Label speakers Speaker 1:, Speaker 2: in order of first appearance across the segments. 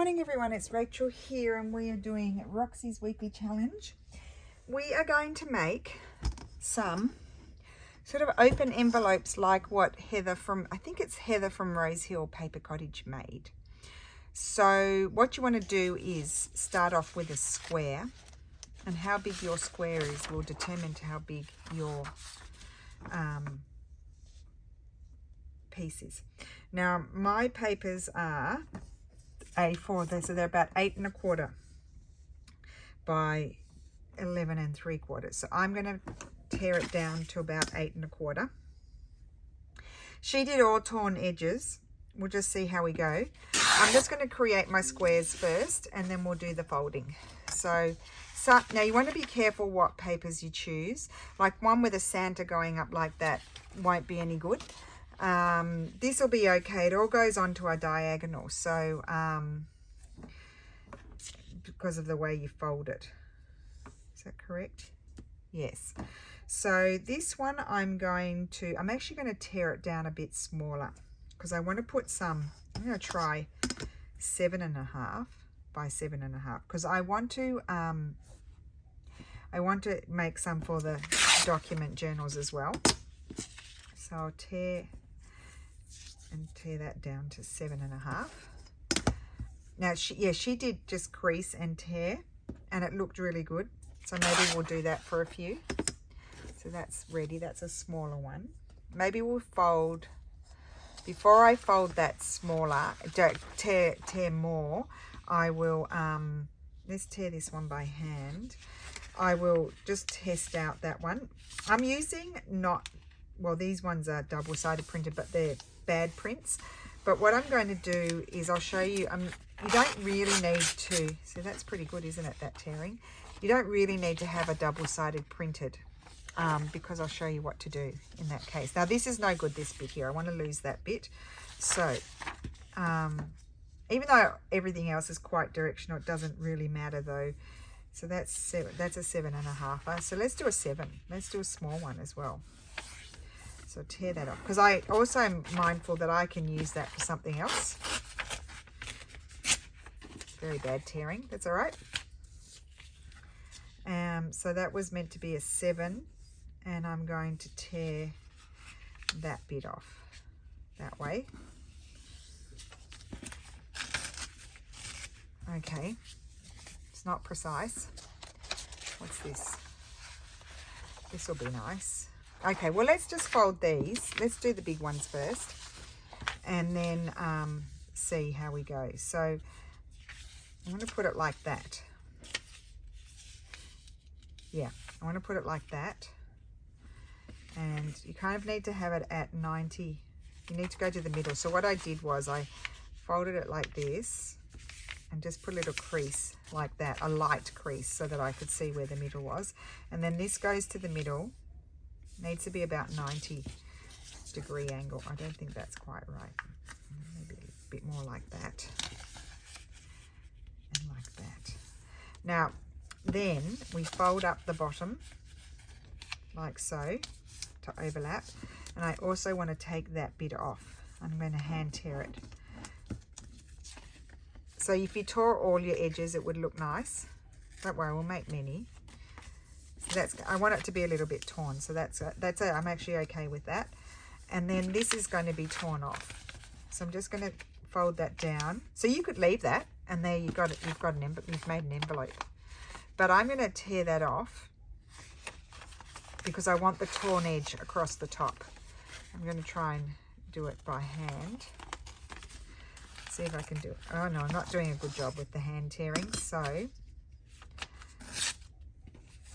Speaker 1: morning everyone, it's Rachel here and we are doing Roxy's weekly challenge. We are going to make some sort of open envelopes like what Heather from, I think it's Heather from Rose Hill Paper Cottage made. So what you want to do is start off with a square, and how big your square is will determine how big your piece is. Now my papers are A4, so they're about 8 1/4 by 11 3/4. So I'm going to tear it down to about 8 1/4. She did all torn edges. We'll just see how we go. I'm just going to create my squares first and then we'll do the folding. So now you want to be careful what papers you choose. Like one with a Santa going up like that won't be any good. This will be okay. It all goes onto a diagonal, so because of the way you fold it. Is that correct? Yes. So this one I'm actually going to tear it down a bit smaller because I want to put some, I'm going to try 7 1/2 by 7 1/2 because I want to make some for the document journals as well. So I'll tear that down to 7 1/2. Now she did just crease and tear and it looked really good, so maybe we'll do that for a few. So that's ready. That's a smaller one. Maybe we'll fold, before I fold that smaller, tear more, I will let's tear this one by hand. I will just test out that one. I'm using these ones are double-sided printed, but they're bad prints. But what I'm going to do is I'll show you, you don't really need to, so that's pretty good, isn't it, that tearing? You don't really need to have a double-sided printed because I'll show you what to do in that case. Now this is no good, this bit here. I want to lose that bit. So even though everything else is quite directional, it doesn't really matter though. So that's a 7 1/2. So let's do a 7. Let's do a small one as well. So tear that off, because I also am mindful that I can use that for something else. Very bad tearing, that's all right. So that was meant to be a 7, and I'm going to tear that bit off that way. Okay, it's not precise. What's this? This will be nice. Okay, well, let's just fold these. Let's do the big ones first and then see how we go. So I'm going to put it like that. Yeah, I want to put it like that. And you kind of need to have it at 90. You need to go to the middle. So what I did was I folded it like this and just put a little crease like that, a light crease, so that I could see where the middle was. And then this goes to the middle. Needs to be about 90-degree angle. I don't think that's quite right. Maybe a bit more like that. And like that. Now, then we fold up the bottom like so to overlap. And I also want to take that bit off. I'm going to hand tear it. So if you tore all your edges, it would look nice. Don't worry, we'll make many. I want it to be a little bit torn, so I'm actually okay with that. And then this is going to be torn off, so I'm just going to fold that down. So you could leave that, and there you've made an envelope. But I'm going to tear that off because I want the torn edge across the top. I'm going to try and do it by hand. See if I can do it. Oh no, I'm not doing a good job with the hand tearing. So.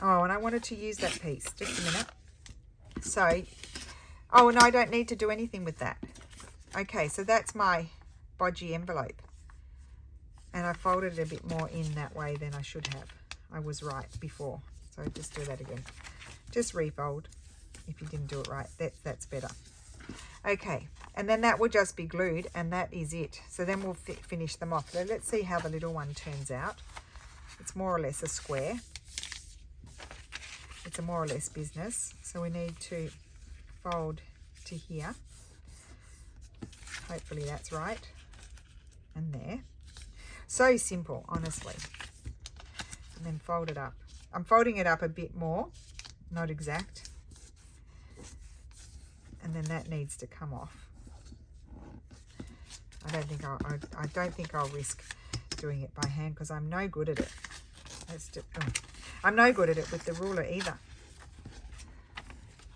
Speaker 1: Oh, and I wanted to use that piece. Just a minute. So, oh, no, I don't need to do anything with that. Okay, so that's my bodgy envelope. And I folded it a bit more in that way than I should have. I was right before. So just do that again. Just refold if you didn't do it right. That's better. Okay, and then that will just be glued, and that is it. So then we'll finish them off. So let's see how the little one turns out. It's more or less a square. It's a more or less business, so we need to fold to here. Hopefully that's right, and there. So simple, honestly. And then fold it up. I'm folding it up a bit more, not exact. And then that needs to come off. I don't think I'll risk doing it by hand because I'm no good at it. I'm no good at it with the ruler either.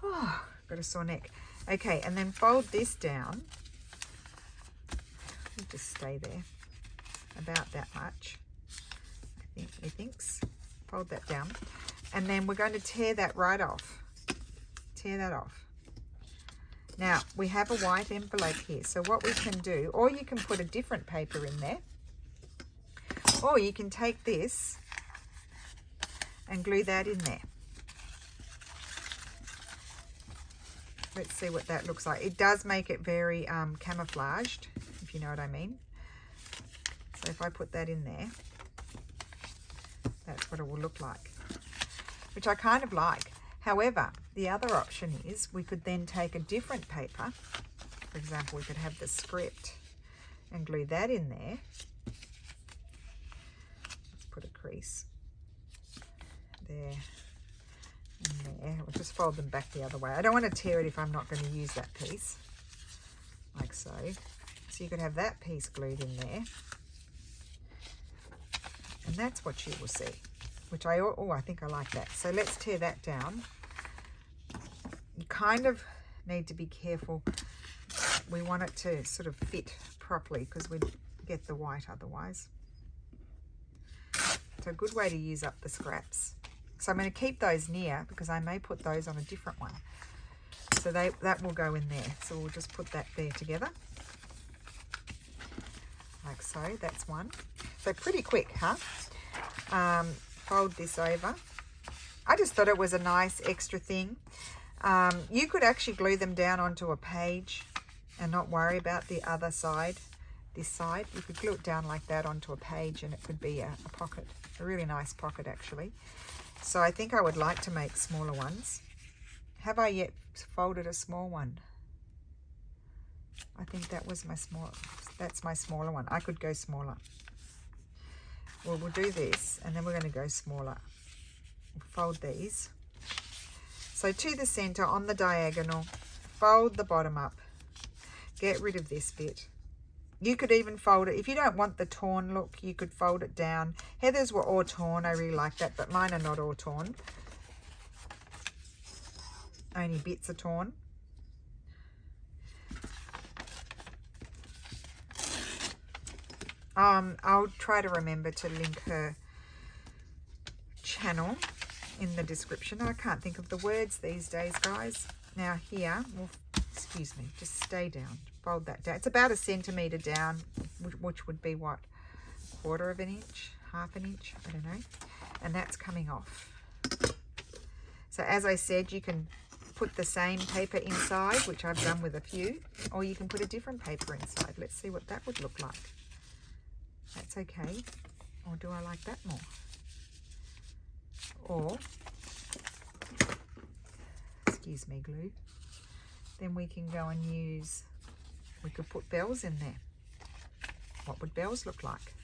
Speaker 1: Oh, got a sore neck. Okay, and then fold this down. It'll just stay there. About that much. I think he thinks. Fold that down. And then we're going to tear that right off. Tear that off. Now, we have a white envelope here. So what we can do, or you can put a different paper in there. Or you can take this and glue that in there. Let's see what that looks like. It does make it very camouflaged, if you know what I mean. So if I put that in there, that's what it will look like, which I kind of like. However, the other option is we could then take a different paper. For example, we could have the script and glue that in there. Let's put a crease there and there. We'll just fold them back the other way. I don't want to tear it if I'm not going to use that piece, like so. So you could have that piece glued in there. And that's what you will see, which I think I like that. So let's tear that down. You kind of need to be careful. We want it to sort of fit properly because we'd get the white otherwise. So a good way to use up the scraps. So I'm going to keep those near because I may put those on a different one. So that will go in there. So we'll just put that there together. Like so, that's one. So pretty quick, huh? Fold this over. I just thought it was a nice extra thing. You could actually glue them down onto a page and not worry about the other side, this side. You could glue it down like that onto a page and it could be a pocket, a really nice pocket actually. So I think I would like to make smaller ones. Have I yet folded a small one? I think that was that's my smaller one. I could go smaller. Well, we'll do this and then we're going to go smaller. We'll fold these. So to the center on the diagonal, fold the bottom up. Get rid of this bit. You could even fold it. If you don't want the torn look, you could fold it down. Heather's were all torn. I really like that, but mine are not all torn. Only bits are torn. I'll try to remember to link her channel in the description. I can't think of the words these days, guys. Now here, well, excuse me, just stay down. Fold that down. It's about 1 centimetre down, which would be what? 1/4 of an inch, 1/2 an inch, I don't know. And that's coming off. So as I said, you can put the same paper inside, which I've done with a few, or you can put a different paper inside. Let's see what that would look like. That's okay. Or do I like that more? Or, excuse me, glue. Then we can go and use, we could put bells in there. What would bells look like?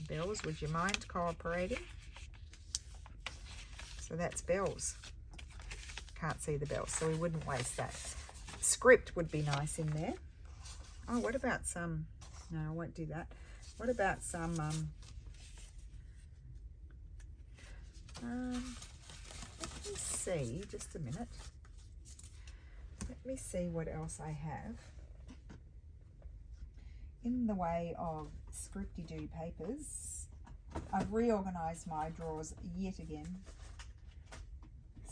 Speaker 1: Bells, would you mind cooperating? So that's bells. Can't see the bells, so we wouldn't waste that. Script would be nice in there. Oh, what about some, no, I won't do that. What about some, let me see, just a minute. Let me see what else I have in the way of scripty-doo papers. I've reorganized my drawers yet again.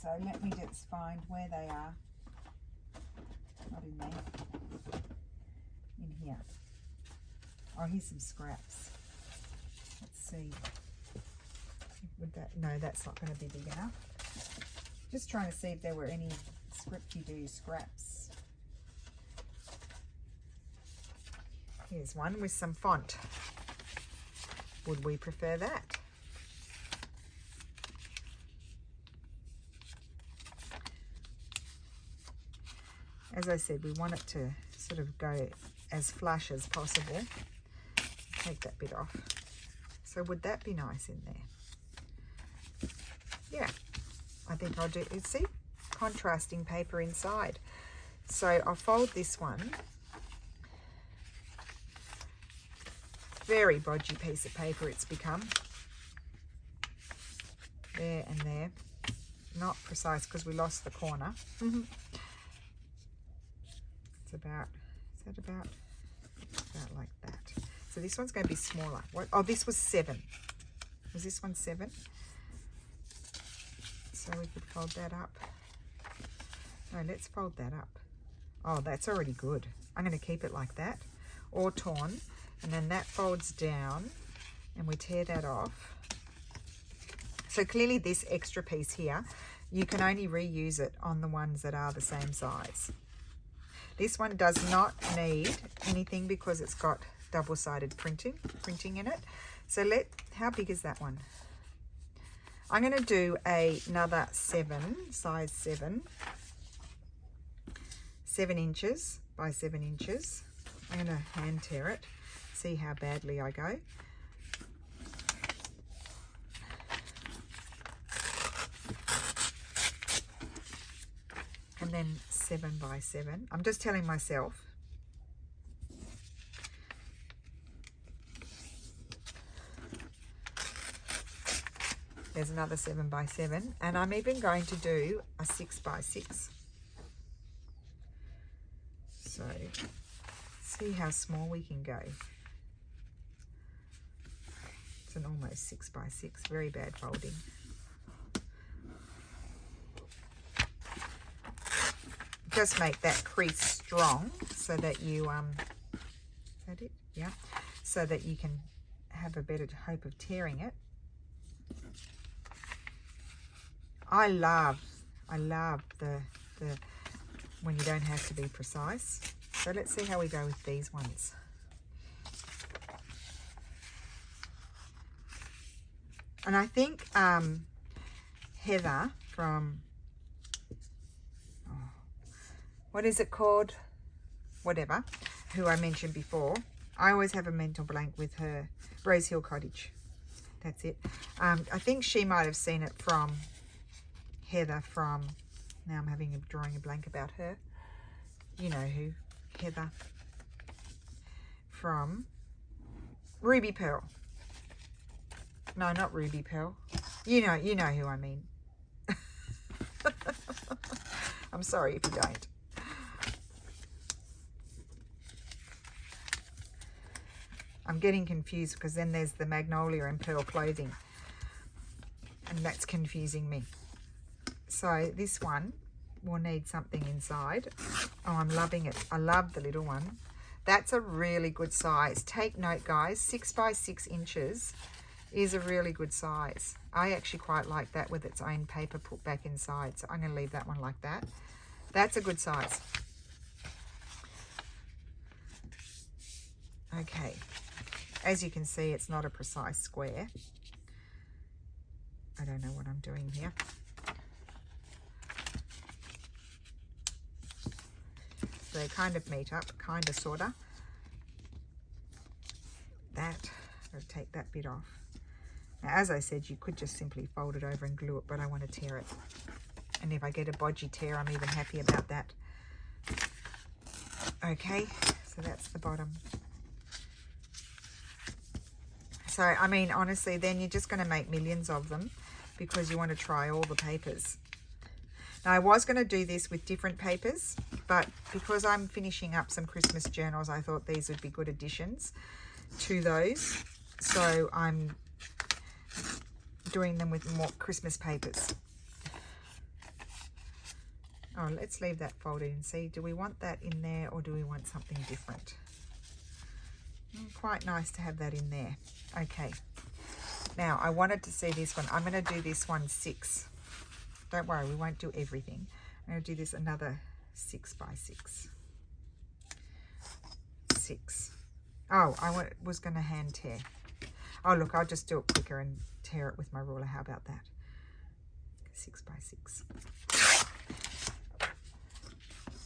Speaker 1: So let me just find where they are. Not in there. In here. Oh, here's some scraps. Let's see. Would that, no, that's not going to be big enough. Just trying to see if there were any scripty-doo scraps. Here's one with some font. Would we prefer that? As I said, we want it to sort of go as flush as possible. Take that bit off. So would that be nice in there? Yeah, I think I'll do, you see, contrasting paper inside. So I'll fold this one. Very bodgy piece of paper it's become. There and there. Not precise because we lost the corner. It's about, is that about like that. So this one's going to be smaller. What? Oh, this was 7. Was this one 7? So we could fold that up. No, let's fold that up. Oh, that's already good. I'm going to keep it like that, or torn, and then that folds down, and we tear that off. So clearly this extra piece here, you can only reuse it on the ones that are the same size. This one does not need anything because it's got double-sided printing in it. So how big is that one? I'm going to do another 7, size 7 inches by 7 inches. I'm going to hand tear it, see how badly I go. And then 7 by 7. I'm just telling myself. There's another 7 by 7, and I'm even going to do a 6 by 6. So see how small we can go. It's an almost 6 by 6, very bad folding. Just make that crease strong so that you, is that it? Yeah. So that you can have a better hope of tearing it. I love the when you don't have to be precise. So let's see how we go with these ones. And I think Heather from, what is it called? Whatever, who I mentioned before. I always have a mental blank with her. Rose Hill Cottage. That's it. I think she might have seen it from Heather from, now I'm drawing a blank about her. You know who, Heather. From Ruby Pearl. No, not Ruby Pearl. You know who I mean. I'm sorry if you don't. I'm getting confused because then there's the Magnolia and Pearl Clothing, and that's confusing me. So this one will need something inside. Oh, I'm loving it. I love the little one. That's a really good size. Take note, guys, 6 by 6 inches is a really good size. I actually quite like that with its own paper put back inside. So I'm going to leave that one like that. That's a good size. Okay. As you can see, it's not a precise square. I don't know what I'm doing here. So they kind of meet up, kind of, sort of. That, I'll take that bit off. Now, as I said, you could just simply fold it over and glue it, but I want to tear it. And if I get a bodgy tear, I'm even happy about that. Okay, so that's the bottom. So, I mean, honestly, then you're just going to make millions of them because you want to try all the papers. Now, I was going to do this with different papers, but because I'm finishing up some Christmas journals, I thought these would be good additions to those. So I'm doing them with more Christmas papers. Oh, let's leave that folded and see, do we want that in there or do we want something different? Quite nice to have that in there. Okay. Now, I wanted to see this one. I'm going to do this one 6. Don't worry, we won't do everything. I'm going to do this another 6 by 6. 6. Oh, I was going to hand tear. Oh, look, I'll just do it quicker and tear it with my ruler. How about that? 6 by 6.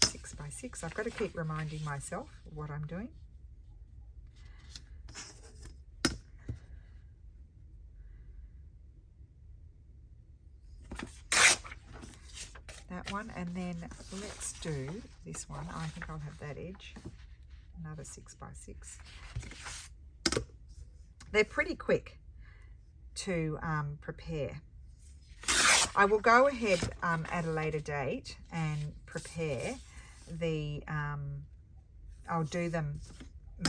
Speaker 1: 6 6 by 6. I've got to keep reminding myself what I'm doing. That one, and then let's do this one. I think I'll have that edge. Another 6 by 6. They're pretty quick to prepare. I will go ahead at a later date and prepare the, I'll do them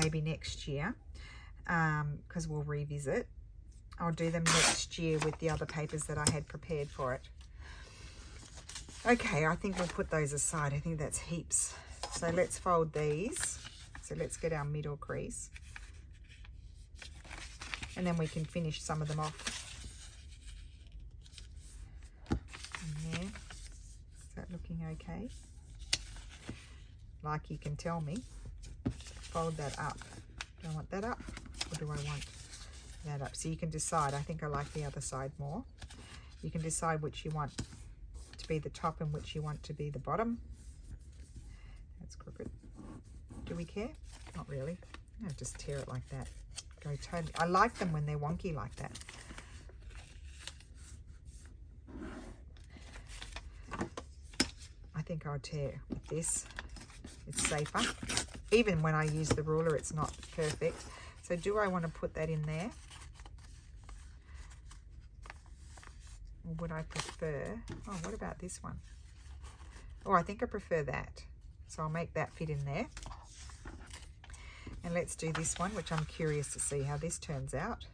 Speaker 1: maybe next year because we'll revisit. I'll do them next year with the other papers that I had prepared for it. Okay, I think we'll put those aside. I think that's heaps. So let's fold these. So let's get our middle crease. And then we can finish some of them off. In there. Is that looking okay? Like you can tell me. Fold that up. Do I want that up or do I want that up? So you can decide. I think I like the other side more. You can decide which you want to be the top and which you want to be the bottom. That's crooked. Do we care? Not really. No, just tear it like that. Go totally. I like them when they're wonky like that. I think I'll tear with this. It's safer. Even when I use the ruler, it's not perfect. So do I want to put that in there? Or would I prefer, oh, what about this one? Oh, I think I prefer that. So I'll make that fit in there. And let's do this one, which I'm curious to see how this turns out.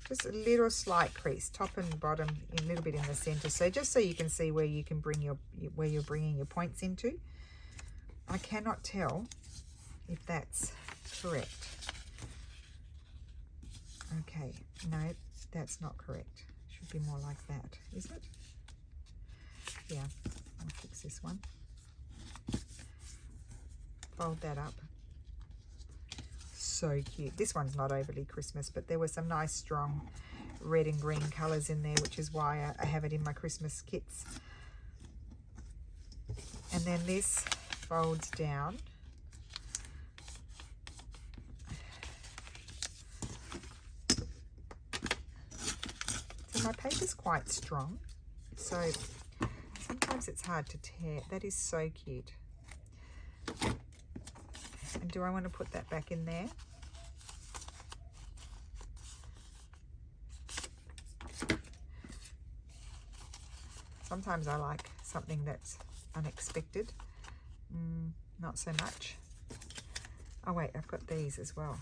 Speaker 1: Just a little slight crease, top and bottom, a little bit in the center. So just so you can see where you can bring your, where you're bringing your points into. I cannot tell if that's correct. Okay, no, that's not correct. Should be more like that, is it? Yeah, I'll fix this one. Fold that up. So cute. This one's not overly Christmas, but there were some nice strong red and green colors in there, which is why I have it in my Christmas kits. And then this folds down. So my paper's quite strong, so sometimes it's hard to tear. That is so cute. And do I want to put that back in there? Sometimes I like something that's unexpected. Not so much. Oh wait, I've got these as well.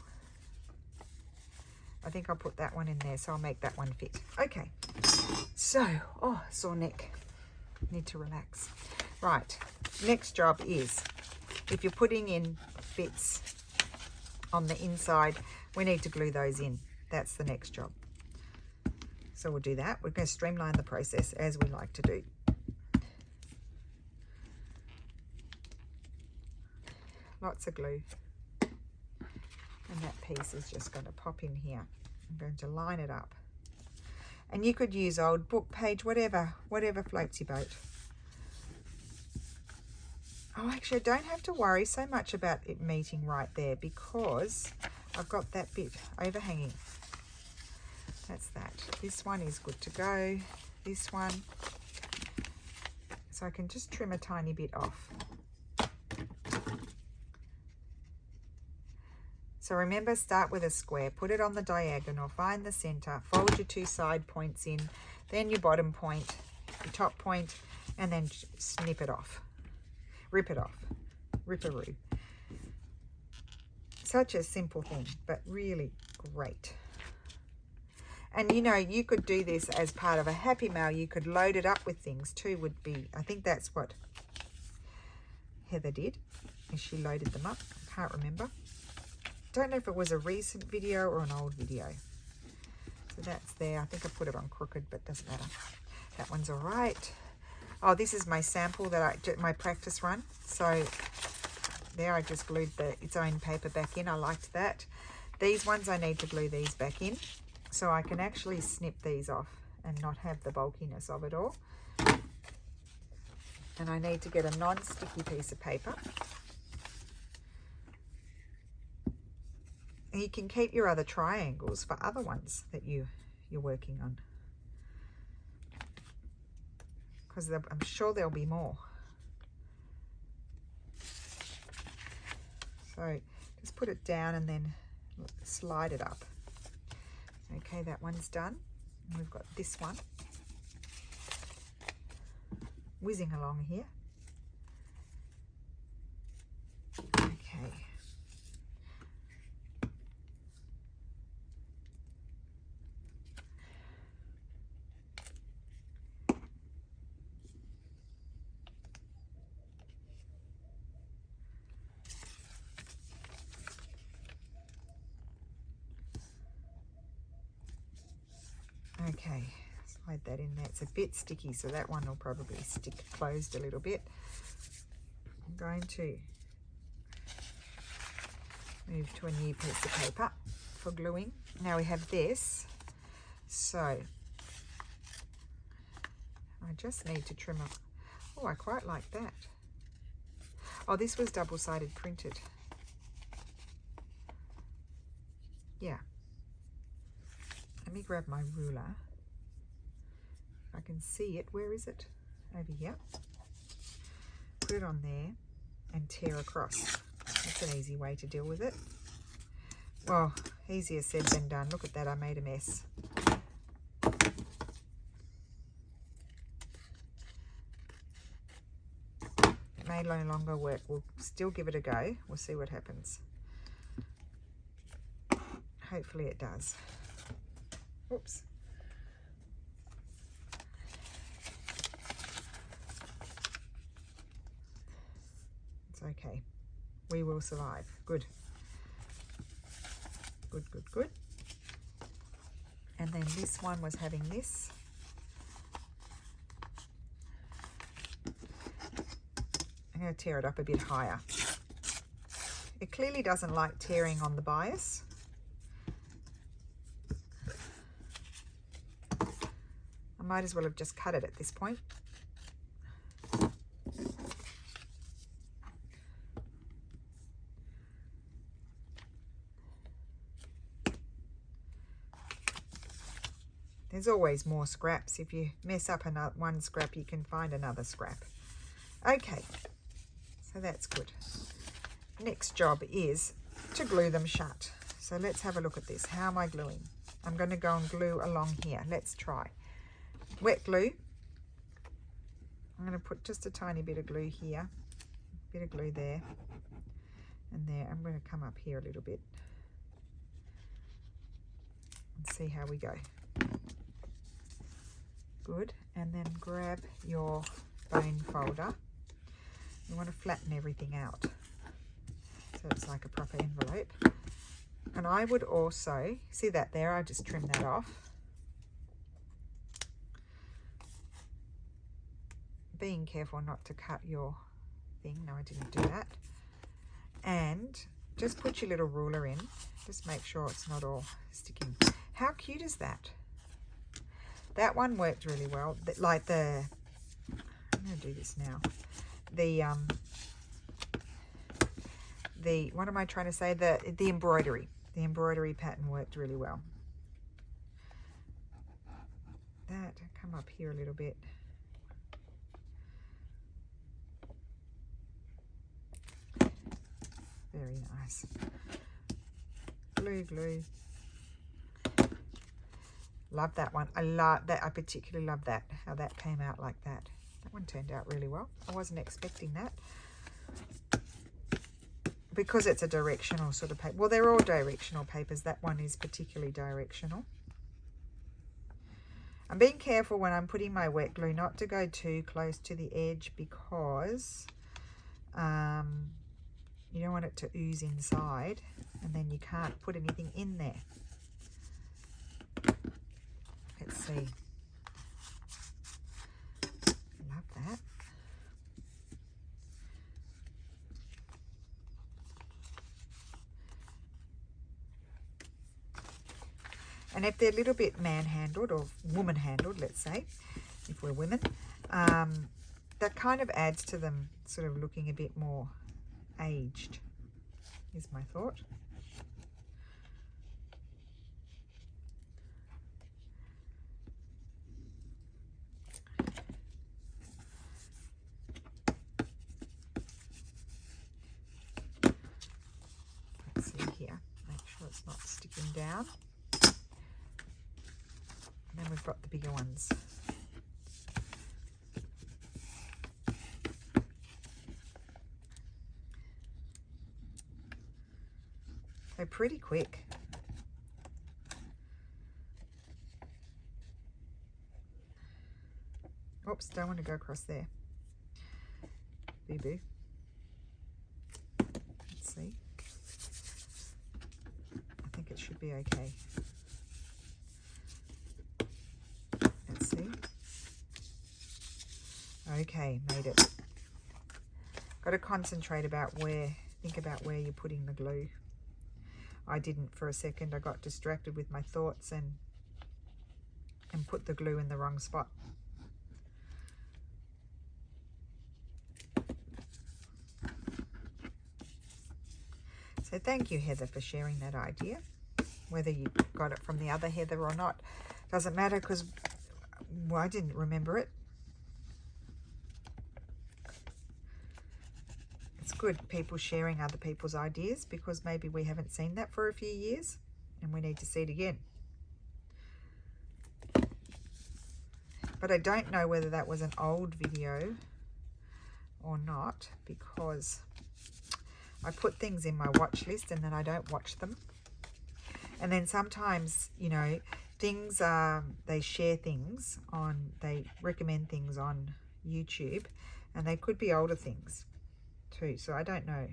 Speaker 1: I think I'll put that one in there, so I'll make that one fit. Okay, so, oh, sore neck. Need to relax. Right, next job is, if you're putting in bits on the inside, we need to glue those in. That's the next job. So we'll do that. We're going to streamline the process as we like to do. Lots of glue. And that piece is just going to pop in here. I'm going to line it up. And you could use old book page, whatever floats your boat. Oh, actually, I don't have to worry so much about it meeting right there because I've got that bit overhanging. That's that. This one is good to go. This one. So I can just trim a tiny bit off. So remember, start with a square, put it on the diagonal, find the center, fold your two side points in, then your bottom point, your top point, and then snip it off. Rip it off. Rip-a-roo. Such a simple thing, but really great. And you know, you could do this as part of a Happy Mail. You could load it up with things too, would be, I think that's what Heather did, is she loaded them up. I can't remember. Don't know if it was a recent video or an old video. So that's there. I think I put it on crooked, but doesn't matter. That one's all right. Oh, this is my sample that my practice run. So there I just glued its own paper back in. I liked that. These ones I need to glue these back in so I can actually snip these off and not have the bulkiness of it all. And I need to get a non-sticky piece of paper. And you can keep your other triangles for other ones that you're working on, because I'm sure there'll be more. So just put it down and then slide it up. Okay, that one's done. And we've got this one whizzing along here. Okay. Okay, slide that in there. It's a bit sticky, so that one will probably stick closed a little bit. I'm going to move to a new piece of paper for gluing. Now we have this, so I just need to trim up. Oh, I quite like that. Oh, this was double-sided printed. Yeah. Let me grab my ruler. If I can see it. Where is it? Over here. Put it on there and tear across. That's an easy way to deal with it. Well, easier said than done. Look at that, I made a mess. It may no longer work. We'll still give it a go. We'll see what happens. Hopefully it does. Oops. It's okay. We will survive. Good. Good, good, good. And then this one was having this. I'm going to tear it up a bit higher. It clearly doesn't like tearing on the bias. I might as well have just cut it at this point. There's always more scraps. If you mess up one scrap, you can find another scrap. Okay, so that's good. Next job is to glue them shut. So let's have a look at this. How am I gluing? I'm going to go and glue along here. Let's try. Wet glue. I'm going to put just a tiny bit of glue here, a bit of glue there and there. I'm going to come up here a little bit and see how we go. Good. And then grab your bone folder. You want to flatten everything out so it's like a proper envelope. And I would also, see that there, I just trimmed that off. Being careful not to cut your thing. No, I didn't do that. And just put your little ruler in. Just make sure it's not all sticking. How cute is that? That one worked really well. Like I'm going to do this now. What am I trying to say? The embroidery. The embroidery pattern worked really well. That, come up here a little bit. Very nice. Glue, glue. Love that one. I love that. I particularly love that, how that came out like that. That one turned out really well. I wasn't expecting that. Because it's a directional sort of paper. Well, they're all directional papers. That one is particularly directional. I'm being careful when I'm putting my wet glue not to go too close to the edge, because you don't want it to ooze inside and then you can't put anything in there. Let's see. Love that. And if they're a little bit man-handled or woman-handled, let's say, if we're women, that kind of adds to them sort of looking a bit more aged, is my thought. Let's see here, make sure it's not sticking down. And then we've got the bigger ones. They're pretty quick. Oops, don't want to go across there. Boo-boo. Let's see. I think it should be okay. Let's see. Okay, made it. Got to concentrate about think about where you're putting the glue. I didn't for a second. I got distracted with my thoughts and put the glue in the wrong spot. So thank you, Heather, for sharing that idea. Whether you got it from the other Heather or not, doesn't matter, because I didn't remember it. It's good people sharing other people's ideas, because maybe we haven't seen that for a few years and we need to see it again. But I don't know whether that was an old video or not, because I put things in my watch list and then I don't watch them. And then sometimes, you know, things they share things on, they recommend things on YouTube, and they could be older things too, so I don't know.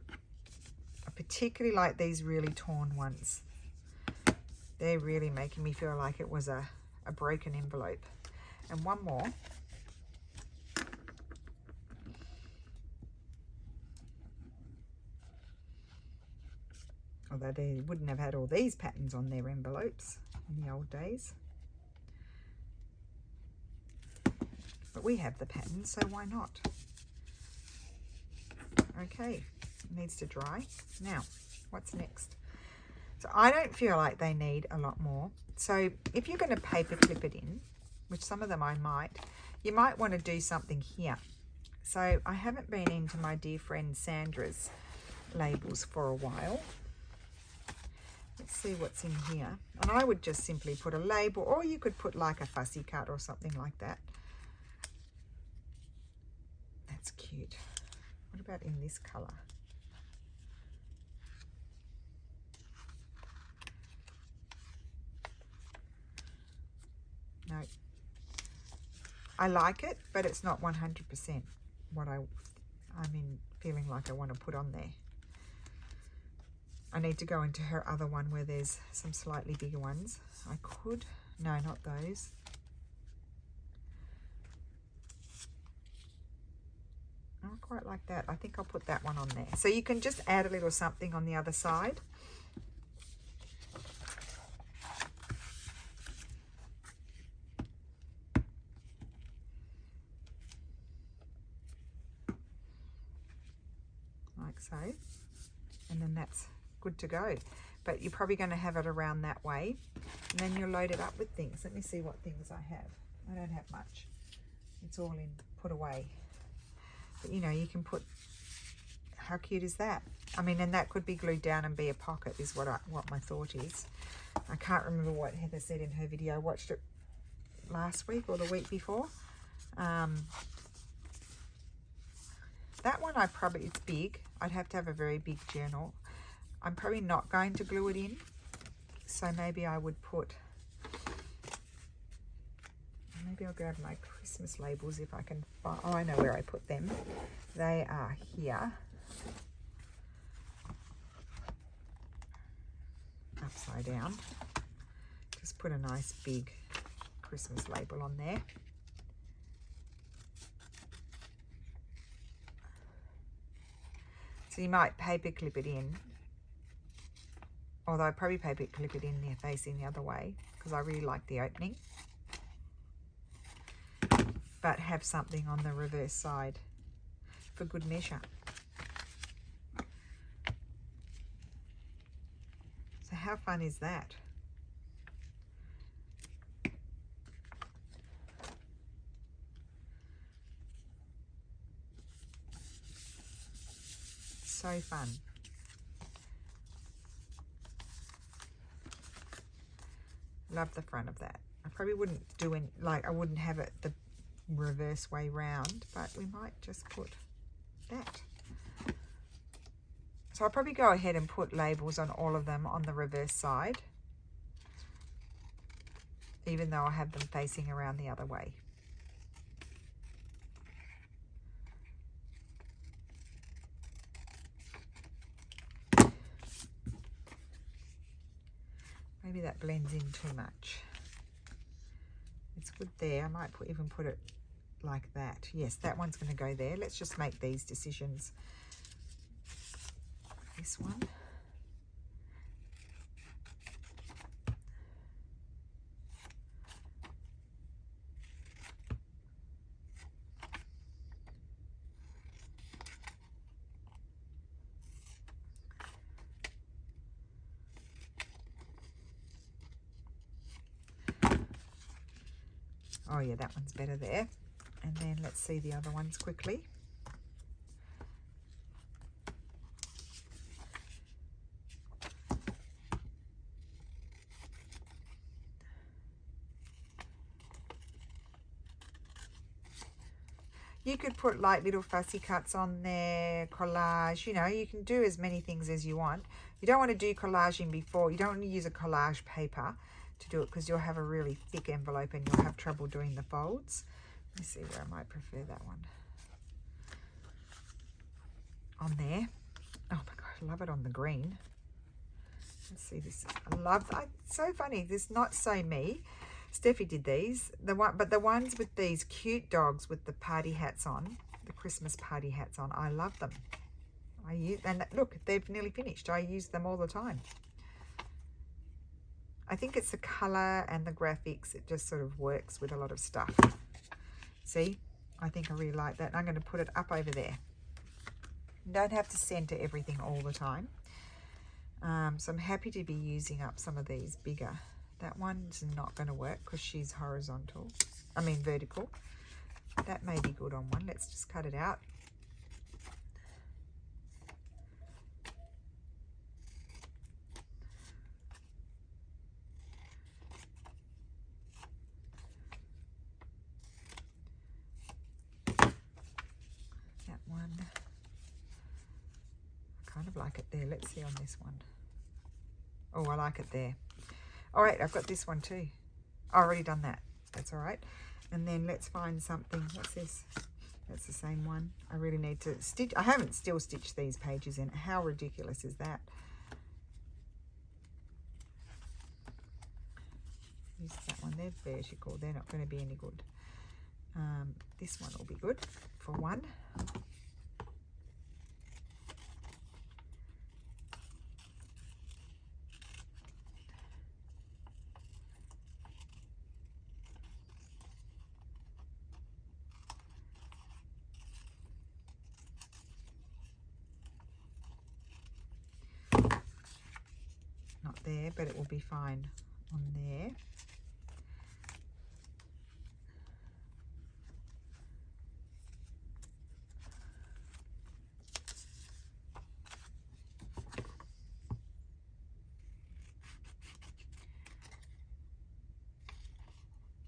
Speaker 1: I particularly like these really torn ones. They're really making me feel like it was a broken envelope. And one more. Although they wouldn't have had all these patterns on their envelopes in the old days. But we have the patterns, so why not? Okay, it needs to dry. Now, what's next? So I don't feel like they need a lot more. So if you're going to paper clip it in, which some of them I might, you might want to do something here. So I haven't been into my dear friend Sandra's labels for a while. Let's see what's in here. And I would just simply put a label, or you could put like a fussy cut or something like that. That's cute. What about in this colour? No. I like it, but it's not 100% what I'm feeling like I want to put on there. I need to go into her other one where there's some slightly bigger ones. I could, no, not those. I don't quite like that. I think I'll put that one on there. So you can just add a little something on the other side. Like so. And then that's good to go. But you're probably going to have it around that way. And then you'll load it up with things. Let me see what things I have. I don't have much. It's all in put away. But you know, you can put, how cute is that? I mean, and that could be glued down and be a pocket is what my thought is. I can't remember what Heather said in her video. I watched it last week or the week before. That one it's big. I'd have to have a very big journal. I'm probably not going to glue it in. So maybe I would put, maybe I'll grab my Christmas labels if I can find, oh, I know where I put them. They are here. Upside down. Just put a nice big Christmas label on there. So you might paper clip it in, although I probably paper clip it in there facing the other way because I really like the opening. but have something on the reverse side for good measure. So how fun is that? So fun. Love the front of that. I probably wouldn't do it, like I wouldn't have it the reverse way round, but we might just put that. So I'll probably go ahead and put labels on all of them on the reverse side, even though I have them facing around the other way. Maybe that blends in too much. It's good there. I might even put it like that. Yes, that one's going to go there. Let's just make these decisions. This one. Oh yeah, that one's better there. And then let's see the other ones quickly. You could put like little fussy cuts on there, collage, you know, you can do as many things as you want. You don't want to do collaging before, you don't want to use a collage paper to do it because you'll have a really thick envelope and you'll have trouble doing the folds. Let me see where I might prefer that one. On there. Oh my God, I love it on the green. Let's see this. I love that. It's so funny. This not so me. Steffi did these. But the ones with these cute dogs with the party hats on, the Christmas party hats on, I love them. And look, they've nearly finished. I use them all the time. I think it's the color and the graphics. It just sort of works with a lot of stuff. See, I think I really like that. I'm going to put it up over there. You don't have to center everything all the time. So I'm happy to be using up some of these bigger. That one's not going to work because she's vertical. That may be good on one. Let's just cut it out. That one. I kind of like it there. Let's see on this one. Oh, I like it there. All right, I've got this one too. I've already done that. That's all right. And then let's find something. What's this? That's the same one. I really need to stitch. I haven't still stitched these pages in. How ridiculous is that? Use that one. They're vertical. They're not going to be any good. This one will be good for one. There, but it will be fine on there.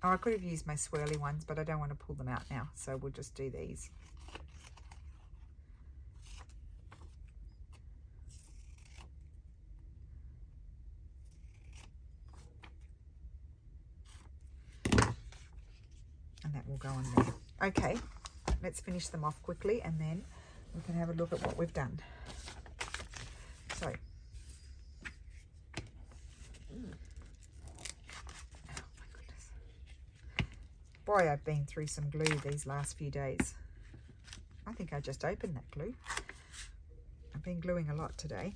Speaker 1: Oh, I could have used my swirly ones, but I don't want to pull them out now, so we'll just do these. Will go on there. Okay, let's finish them off quickly and then we can have a look at what we've done. So, oh my goodness. Boy, I've been through some glue these last few days. I think I just opened that glue. I've been gluing a lot today.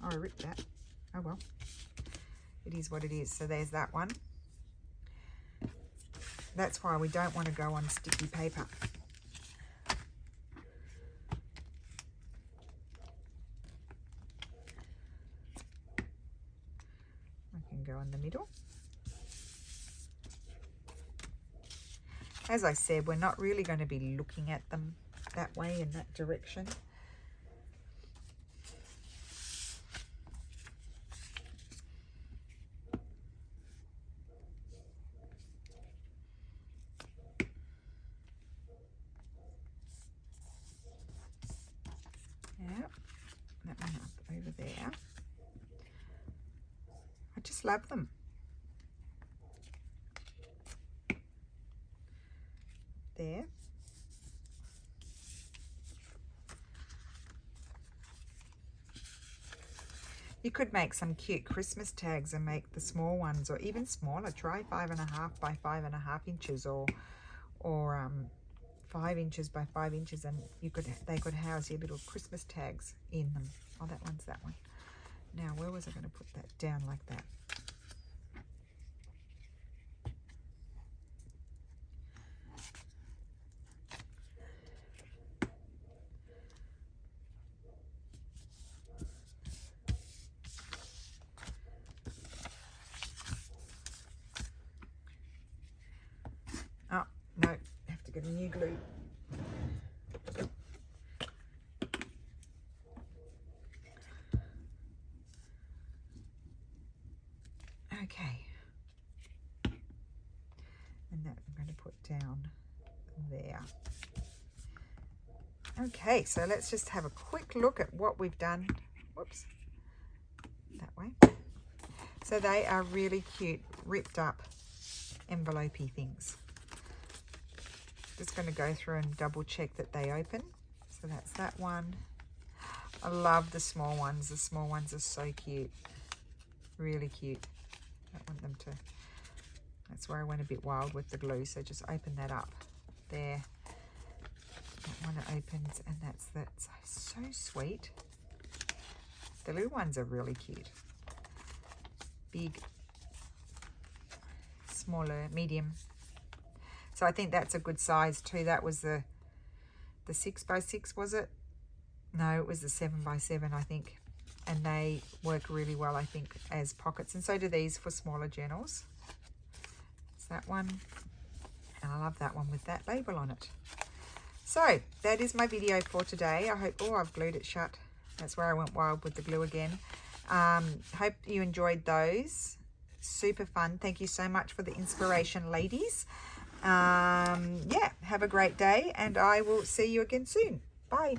Speaker 1: Oh, I ripped that. Oh well. It is what it is. So there's that one. That's why we don't want to go on sticky paper. I can go in the middle. As I said, we're not really going to be looking at them that way, in that direction. Yeah, that one up over there. I just love them. There. You could make some cute Christmas tags and make the small ones, or even smaller. Try 5.5 by 5.5 inches, or 5 inches by 5 inches, and they could house your little Christmas tags in them. Oh, that one's that one. Now, where was I going to put that? Down like that. Oh, no, I have to get a new glue. Okay. And that I'm going to put down there. Okay, so let's just have a quick look at what we've done. Whoops. That way. So they are really cute, ripped up envelope-y things. Just going to go through and double check that they open. So that's that one. I love the small ones. The small ones are so cute. Really cute. I don't want them to... That's where I went a bit wild with the glue. So just open that up. There. That one opens, and that's so sweet. The little ones are really cute. Big, smaller, medium. So I think that's a good size too. That was the 6 by 6, was it? No, it was the 7 by 7, I think. And they work really well, I think, as pockets. And so do these for smaller journals. It's that one. And I love that one with that label on it. So that is my video for today. I hope, oh, I've glued it shut. That's where I went wild with the glue again. Hope you enjoyed those. Super fun. Thank you so much for the inspiration, ladies. Yeah, have a great day, and I will see you again soon. Bye.